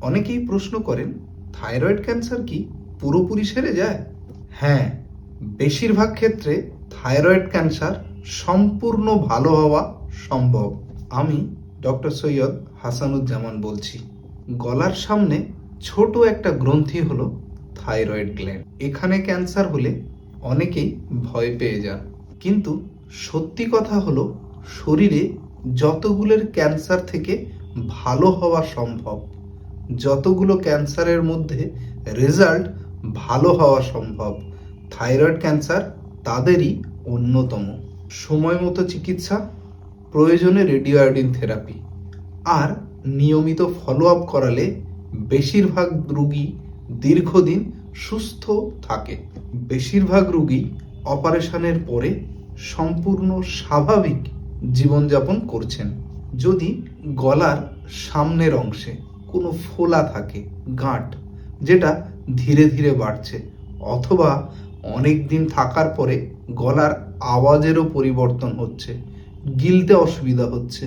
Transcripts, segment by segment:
অনেকেই প্রশ্ন করেন, থাইরয়েড ক্যান্সার কি পুরোপুরি সেরে যায়? হ্যাঁ, বেশিরভাগ ক্ষেত্রে থাইরয়েড ক্যান্সার সম্পূর্ণ ভালো হওয়া সম্ভব। আমি ডক্টর সৈয়দ হাসানুজ্জামান বলছি। গলার সামনে ছোট একটা গ্রন্থি হলো থাইরয়েড গ্ল্যান্ড। এখানে ক্যান্সার হলে অনেকেই ভয় পেয়ে যান, কিন্তু সত্যি কথা হলো শরীরে যতগুলোর ক্যান্সার থেকে ভালো হওয়া সম্ভব, যতগুলো ক্যান্সারের মধ্যে রেজাল্ট ভালো হওয়া সম্ভব, থাইরয়েড ক্যান্সার তাদেরই অন্যতম। সময় মতো চিকিৎসা, প্রয়োজনে রেডিও আয়োডিন থেরাপি আর নিয়মিত ফলো আপ করালে বেশিরভাগ রোগী দীর্ঘদিন সুস্থ থাকে। বেশিরভাগ রোগী অপারেশনের পরে সম্পূর্ণ স্বাভাবিক জীবনযাপন করছেন। যদি গলার সামনের অংশে কোনো ফোলা থাকে, গাঁট যেটা ধীরে ধীরে বাড়ছে, অথবা অনেক দিন থাকার পরে গলার আওয়াজেরও পরিবর্তন হচ্ছে, গিলতে অসুবিধা হচ্ছে,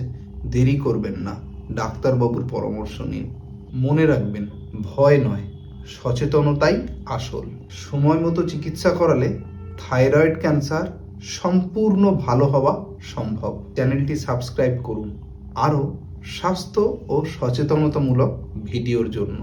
দেরি করবেন না, ডাক্তারবাবুর পরামর্শ নিন। মনে রাখবেন, ভয় নয়, সচেতনতাই আসল। সময় মতো চিকিৎসা করালে থাইরয়েড ক্যান্সার সম্পূর্ণ ভালো হওয়া সম্ভব। চ্যানেলটি সাবস্ক্রাইব করুন আরও স্বাস্থ্য ও সচেতনতামূলক ভিডিওর জন্য।